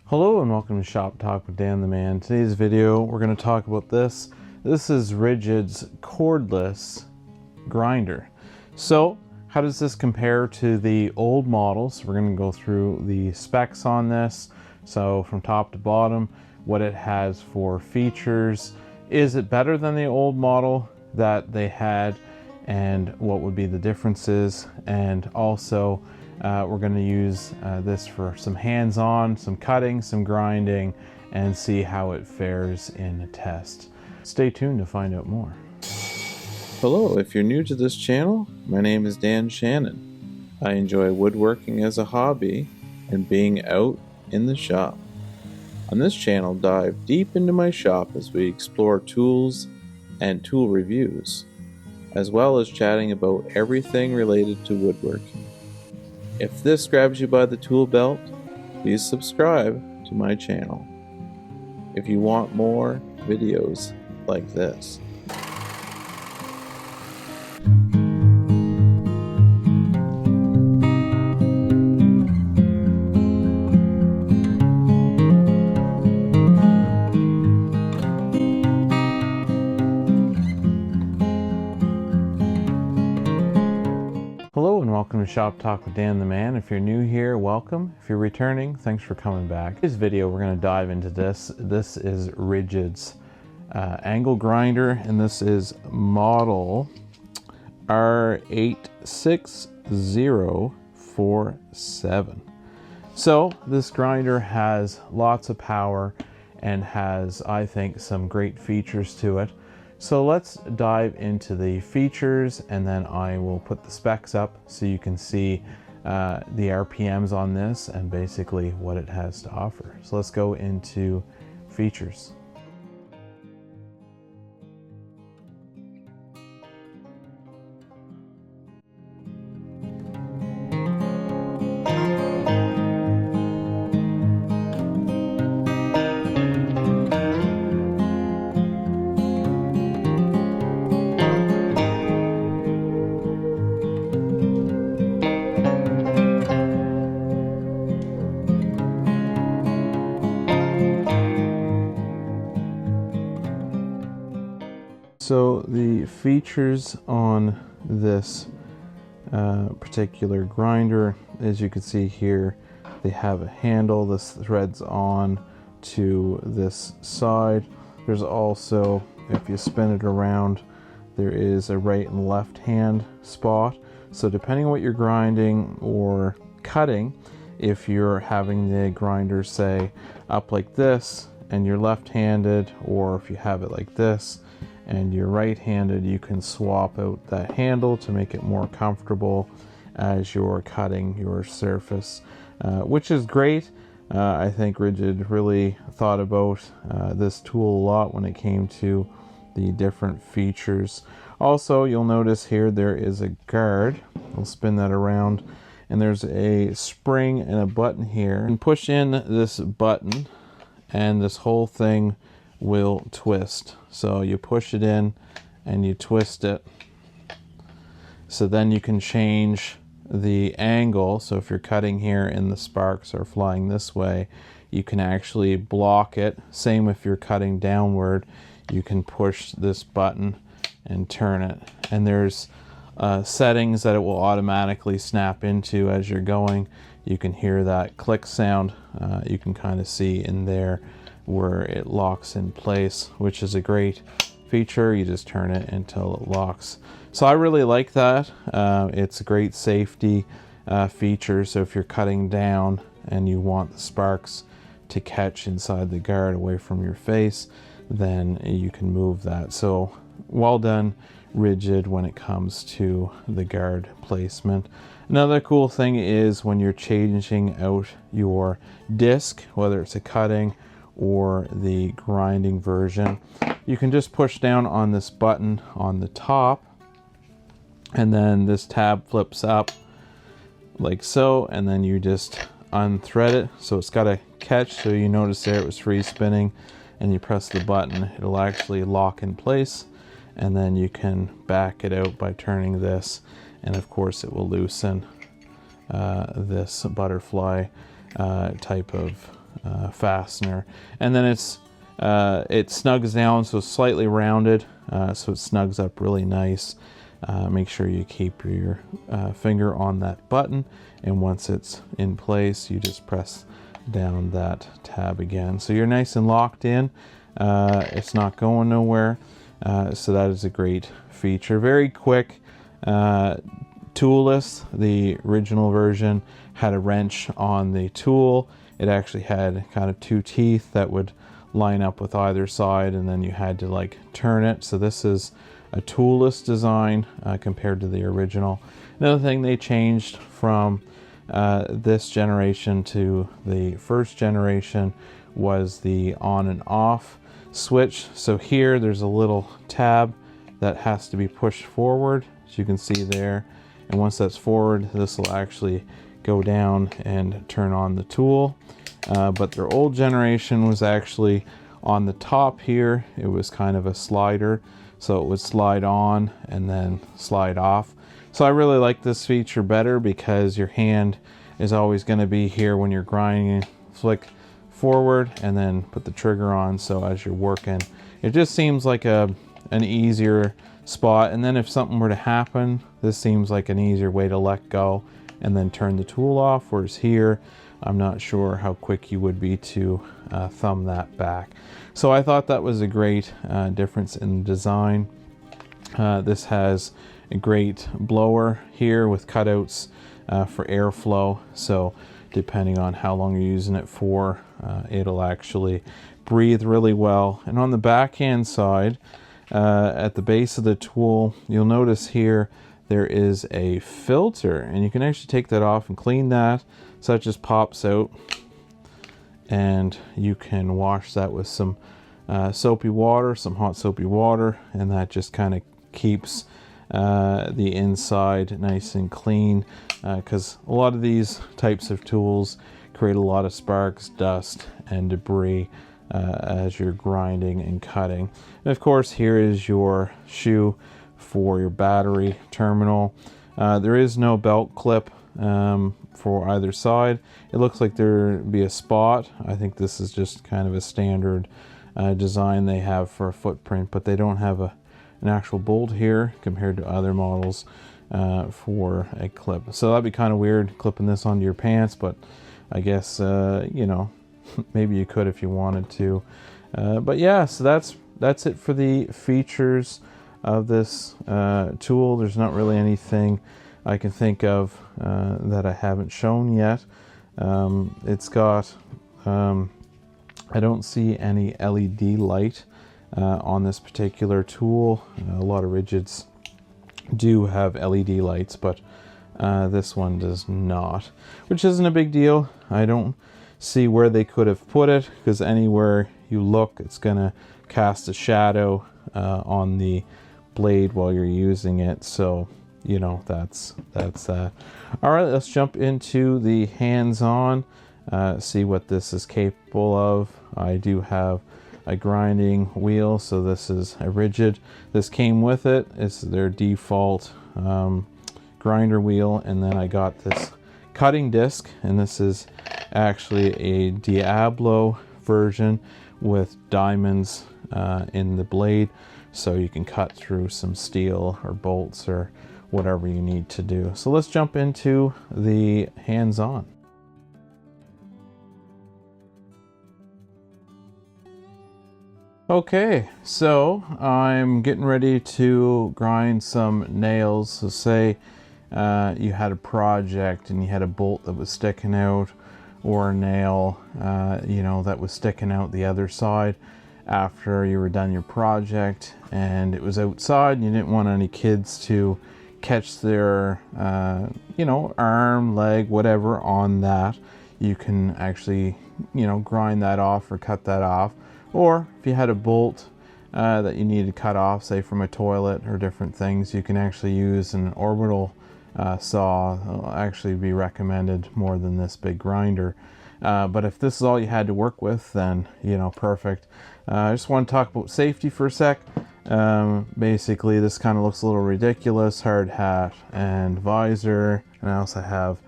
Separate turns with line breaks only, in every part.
Hello and welcome to Shop Talk with Dan the Man. Today's video we're going to talk about this. This is Ridgid'S cordless grinder. So how does this compare to the old models? We're going to go through the specs on this. So from top to bottom, what it has for features. Is it better than the old model that they had, and what would be the differences? And also we're going to use this for some hands-on, some cutting, some grinding, and see how it fares in a test. Stay tuned to find out more.
Hello, if you're new to this channel, my name is Dan Shannon. I enjoy woodworking as a hobby and being out in the shop. On this channel, dive deep into my shop as we explore tools and tool reviews, as well as chatting about everything related to woodworking. If this grabs you by the tool belt, please subscribe to my channel if you want more videos like this.
Hello and welcome to Shop Talk with Dan the Man. If you're new here, welcome. If you're returning, thanks for coming back. In this video, we're going to dive into this. This is Ridgid'S angle grinder, and this is model R86047. So this grinder has lots of power and has, I think, some great features to it. So let's dive into the features, and then I will put the specs up so you can see the RPMs on this and basically what it has to offer. So let's go into features. So the features on this particular grinder, as you can see here, they have a handle. This threads on to this side. There's also, if you spin it around, there is a right and left hand spot. So depending on what you're grinding or cutting, if you're having the grinder say up like this and you're left-handed, or if you have it like this and you're right-handed, you can swap out that handle to make it more comfortable as you're cutting your surface, which is great. I think Ridgid really thought about this tool a lot when it came to the different features. Also, you'll notice here there is a guard. I'll spin that around, and there's a spring and a button here. And push in this button and this whole thing will twist. So you push it in and you twist it. So then you can change the angle. So if you're cutting here and the sparks are flying this way, you can actually block it. Same if you're cutting downward, you can push this button and turn it. And there's settings that it will automatically snap into as you're going. You can hear that click sound. You can kind of see in there where it locks in place, which is a great feature. You just turn it until it locks. So I really like that. It's a great safety feature. So if you're cutting down and you want the sparks to catch inside the guard away from your face, then you can move that. So well done, Ridgid, when it comes to the guard placement. Another cool thing is when you're changing out your disc, whether it's a cutting or the grinding version, you can just push down on this button on the top, and then this tab flips up like so, and then you just unthread it. So it's got a catch, so you notice there it was free spinning, and you press the button, it'll actually lock in place, and then you can back it out by turning this, and of course it will loosen this butterfly type of fastener, and then it snugs down, so it's slightly rounded, so it snugs up really nice. Make sure you keep your finger on that button, and once it's in place, you just press down that tab again. So you're nice and locked in. It's not going nowhere. So that is a great feature. Very quick, toolless. The original version had a wrench on the tool. It actually had kind of two teeth that would line up with either side, and then you had to like turn it. So this is a toolless design compared to the original. Another thing they changed from this generation to the first generation was the on and off switch. So here there's a little tab that has to be pushed forward, as you can see there, and once that's forward, this will actually go down and turn on the tool. But their old generation was actually on the top here. It was kind of a slider, so it would slide on and then slide off. So I really like this feature better because your hand is always going to be here when you're grinding. Flick forward and then put the trigger on, so as you're working, it just seems like an easier spot. And then if something were to happen, this seems like an easier way to let go and then turn the tool off, whereas here I'm not sure how quick you would be to thumb that back. So I thought that was a great difference in design. This has a great blower here with cutouts for airflow, so depending on how long you're using it for, it'll actually breathe really well. And on the backhand side, at the base of the tool, you'll notice here there is a filter, and you can actually take that off and clean that, so it just pops out, and you can wash that with some soapy water, some hot soapy water, and that just kind of keeps the inside nice and clean, because a lot of these types of tools create a lot of sparks, dust, and debris as you're grinding and cutting. And of course, here is your shoe for your battery terminal. There is no belt clip for either side. It looks like there'd be a spot. I think this is just kind of a standard design they have for a footprint, but they don't have an actual bolt here compared to other models for a clip. So that'd be kind of weird clipping this onto your pants, but I guess you know, maybe you could if you wanted to. But yeah, so that's it for the features of this tool. There's not really anything I can think of that I haven't shown yet. It's got I don't see any LED light on this particular tool. A lot of Ridgid'S do have LED lights, but this one does not, which isn't a big deal. I don't see where they could have put it, because anywhere you look, it's gonna cast a shadow on the blade while you're using it. So you know, that's that. All right, let's jump into the hands-on, see what this is capable of. I do have a grinding wheel, so this is a Ridgid. This came with it. It's their default grinder wheel, and then I got this cutting disc, and this is actually a Diablo version with diamonds in the blade, so you can cut through some steel or bolts or whatever you need to do. So let's jump into the hands-on. Okay, so I'm getting ready to grind some nails. So say you had a project and you had a bolt that was sticking out, or a nail you know, that was sticking out the other side after you were done your project, and it was outside and you didn't want any kids to catch their you know, arm, leg, whatever on that. You can actually, you know, grind that off or cut that off. Or if you had a bolt that you needed to cut off, say from a toilet or different things, you can actually use an orbital saw. It'll actually be recommended more than this big grinder. But if this is all you had to work with, then, you know, perfect. I just want to talk about safety for a sec. Basically, this kind of looks a little ridiculous. Hard hat and visor. And I also have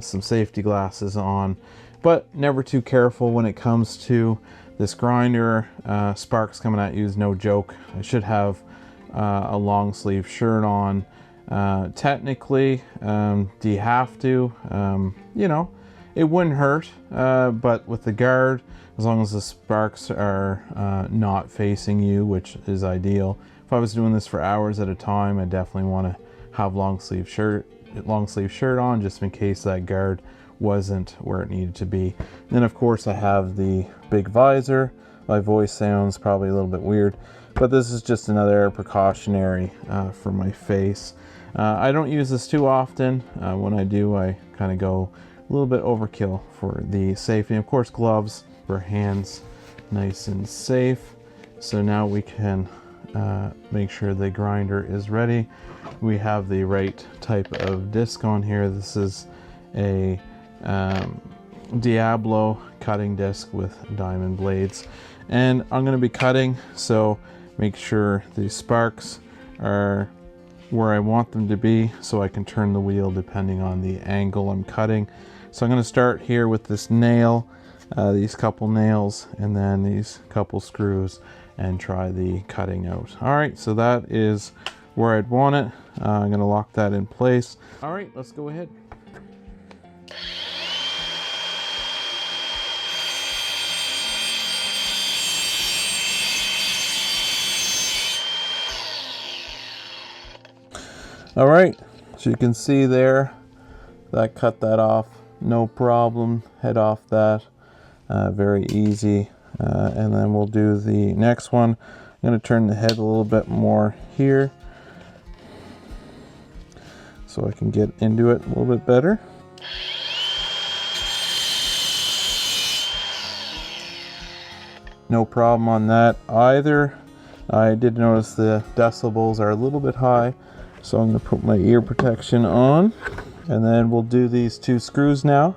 some safety glasses on. but never too careful when it comes to this grinder. Sparks coming at you is no joke. I should have a long sleeve shirt on. Technically, do you have to? You know, it wouldn't hurt, but with the guard, as long as the sparks are not facing you, which is ideal. If I was doing this for hours at a time, I definitely want to have long sleeve shirt on, just in case that guard wasn't where it needed to be. Then of course I have the big visor. My voice sounds probably a little bit weird, but this is just another precautionary for my face. I don't use this too often. When I do, I kind of go a little bit overkill for the safety. Of course, gloves for hands, nice and safe. So now we can make sure the grinder is ready. We have the right type of disc on here. This is a Diablo cutting disc with diamond blades, and I'm going to be cutting, so make sure the sparks are where I want them to be so I can turn the wheel depending on the angle I'm cutting. So I'm going to start here with this nail, these couple nails, and then these couple screws, and try the cutting out. All right, so that is where I'd want it. I'm going to lock that in place. All right, let's go ahead. All right, so you can see there that cut that off, no problem. Head off that, very easy. And then we'll do the next one. I'm going to turn the head a little bit more here so I can get into it a little bit better. No problem on that either. I did notice the decibels are a little bit high, so I'm going to put my ear protection on, and then we'll do these two screws now.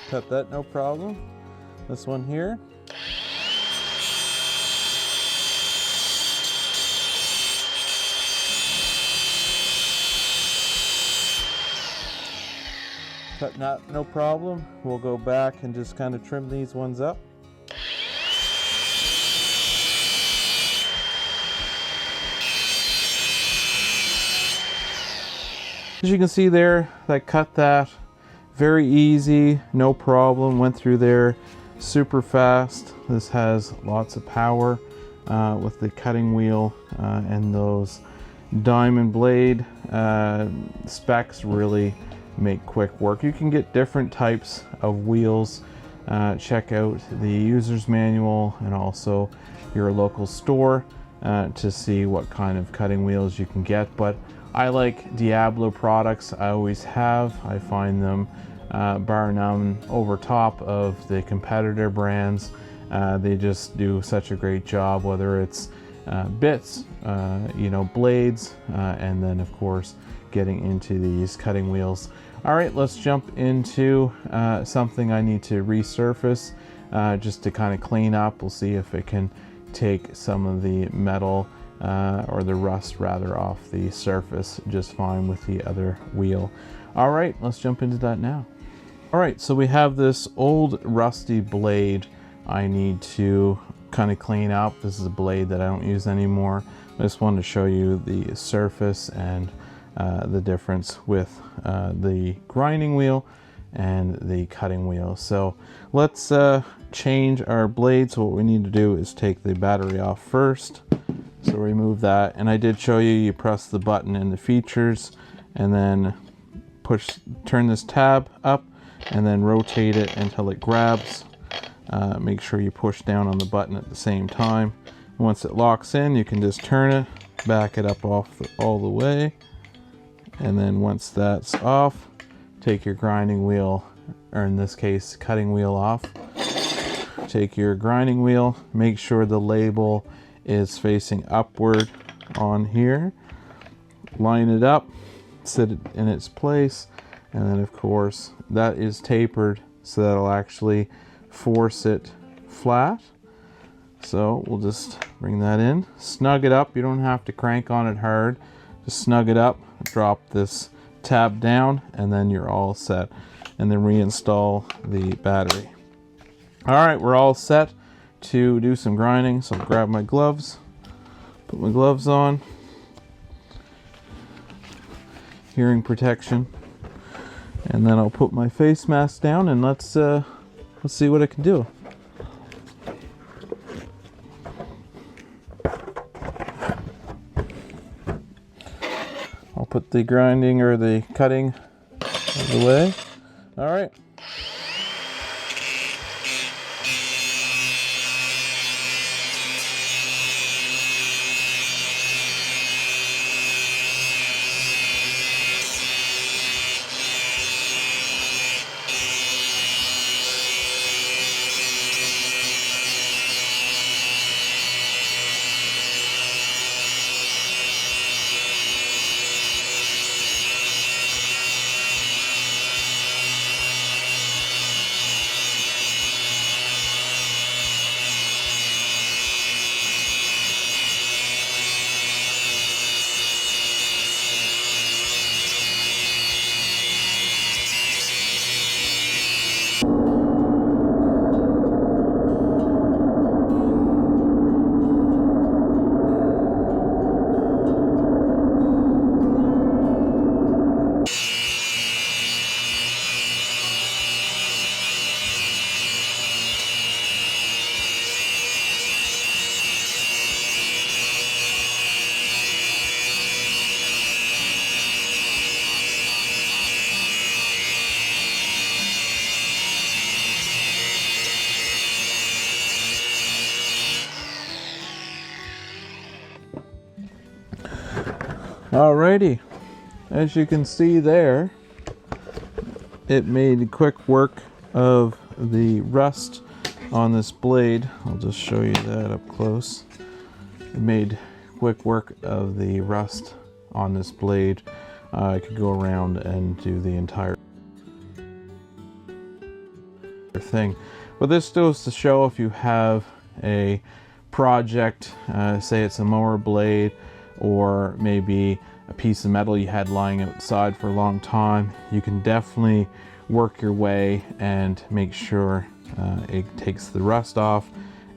Cut that, no problem. This one here. Cut that, no problem. We'll go back and just kind of trim these ones up. As you can see there, I cut that. Very easy, no problem. Went through there super fast. This has lots of power with the cutting wheel and those diamond blade specs really make quick work. You can get different types of wheels. Check out the user's manual and also your local store to see what kind of cutting wheels you can get. But I like Diablo products. I always have. I find them bar none over top of the competitor brands. They just do such a great job, whether it's bits, you know, blades, and then of course getting into these cutting wheels. All right, let's jump into something I need to resurface just to kind of clean up. We'll see if it can take some of the metal or the rust rather off the surface just fine with the other wheel. All right, let's jump into that now. All right, so we have this old rusty blade I need to kind of clean up. This is a blade that I don't use anymore. I just wanted to show you the surface and the difference with the grinding wheel and the cutting wheel. So let's change our blade. So what we need to do is take the battery off first. So remove that, and I did show you, you press the button in the features and then turn this tab up and then rotate it until it grabs. Make sure you push down on the button at the same time. Once it locks in, you can just turn it, back it up all the way, and then once that's off, take your grinding wheel, or in this case cutting wheel, off. Take your grinding wheel, make sure the label is facing upward on here, line it up, sit it in its place, and then of course that is tapered so that'll actually force it flat. So we'll just bring that in, snug it up. You don't have to crank on it hard. Just snug it up, drop this tab down, and then you're all set. And then reinstall the battery. All right, we're all set to do some grinding. So I'll grab my gloves, put my gloves on, hearing protection, and then I'll put my face mask down and let's see what I can do. I'll put the grinding or the cutting out of the way. All right. Alrighty, as you can see there, it made quick work of the rust on this blade. I'll just show you that up close. It made quick work of the rust on this blade. I could go around and do the entire thing. But this goes to show if you have a project, say it's a mower blade, or maybe a piece of metal you had lying outside for a long time, you can definitely work your way and make sure it takes the rust off.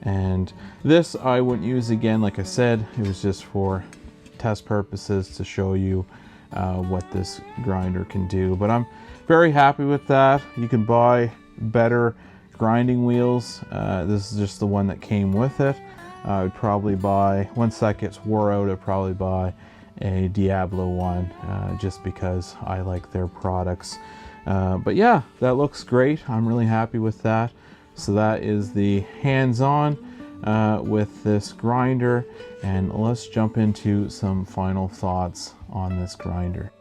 And this I wouldn't use again. Like I said, it was just for test purposes to show you what this grinder can do. But I'm very happy with that. You can buy better grinding wheels. This is just the one that came with it. I would probably buy, once that gets wore out, I'd probably buy a Diablo one, just because I like their products. But yeah, that looks great. I'm really happy with that. So that is the hands-on with this grinder, and let's jump into some final thoughts on this grinder.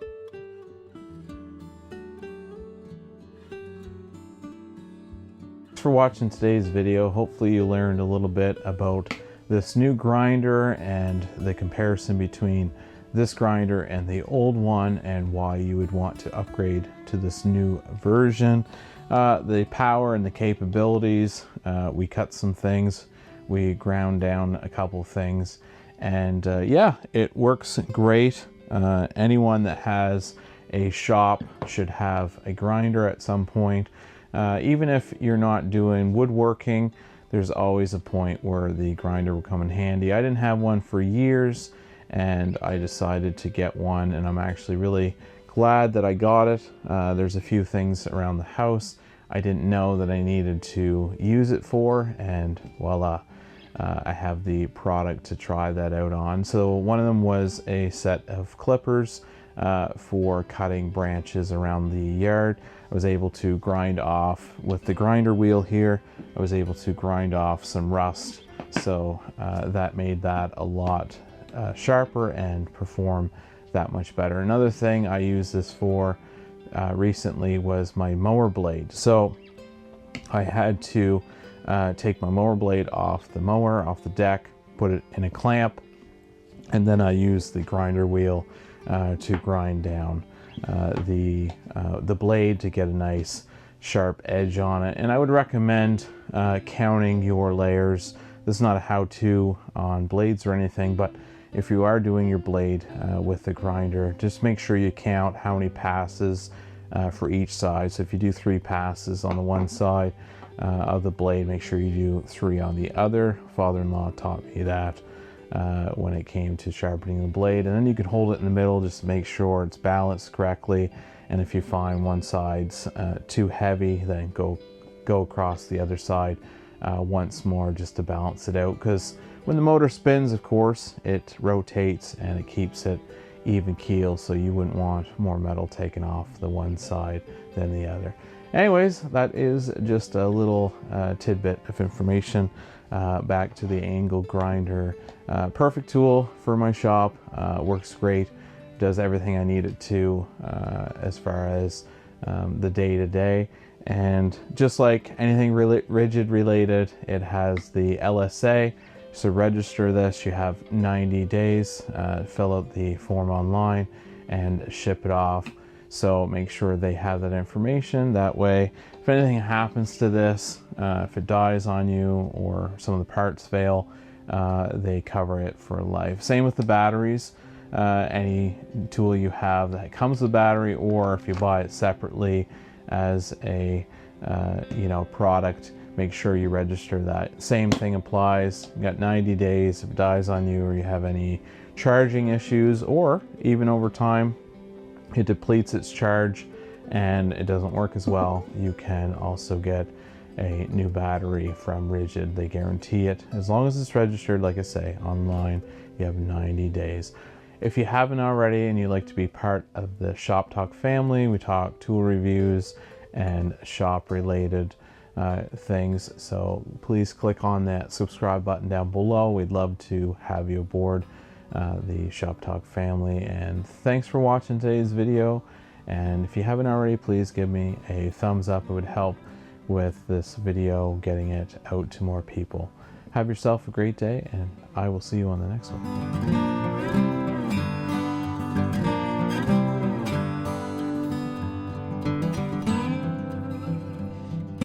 Thanks for watching today's video. Hopefully you learned a little bit about this new grinder and the comparison between this grinder and the old one, and why you would want to upgrade to this new version. The power and the capabilities, we cut some things, we ground down a couple things, and yeah, it works great. Anyone that has a shop should have a grinder at some point. Even if you're not doing woodworking, there's always a point where the grinder will come in handy. I didn't have one for years, and I decided to get one, and I'm actually really glad that I got it. There's a few things around the house I didn't know that I needed to use it for, and voila, I have the product to try that out on. So one of them was a set of clippers for cutting branches around the yard. I was able to grind off, with the grinder wheel here, I was able to grind off some rust. So that made that a lot sharper and perform that much better. Another thing I used this for recently was my mower blade. So I had to take my mower blade off the mower, off the deck, put it in a clamp, and then I used the grinder wheel to grind down the blade to get a nice sharp edge on it. And I would recommend counting your layers This is not a how-to on blades or anything, but if you are doing your blade with the grinder, just make sure you count how many passes for each side. So if you do 3 passes on the one side of the blade, make sure you do 3 on the other. Father-in-law taught me that when it came to sharpening the blade. And then you can hold it in the middle just to make sure it's balanced correctly. And if you find one side's too heavy, then go across the other side once more just to balance it out. Because when the motor spins, of course, it rotates and it keeps it even keel, so you wouldn't want more metal taken off the one side than the other. Anyways, that is just a little tidbit of information. Back to the angle grinder. Perfect tool for my shop. Works great. Does everything I need it to as far as the day-to-day. And just like anything Ridgid related, it has the LSA. So register this. You have 90 days. Fill out the form online and ship it off. So make sure they have that information. That way, if anything happens to this, if it dies on you or some of the parts fail, they cover it for life. Same with the batteries. Any tool you have that comes with a battery, or if you buy it separately as a product, make sure you register that. Same thing applies. You got 90 days. If it dies on you or you have any charging issues, or even over time it depletes its charge and it doesn't work as well, you can also get a new battery from Ridgid. They guarantee it. As long as it's registered, like I say, online, you have 90 days. If you haven't already and you'd like to be part of the Shop Talk family, we talk tool reviews and shop related things. So please click on that subscribe button down below. We'd love to have you aboard the Shop Talk family. And thanks for watching today's video. And if you haven't already, please give me a thumbs up. It would help with this video getting it out to more people. Have yourself a great day, and I will see you on the next one.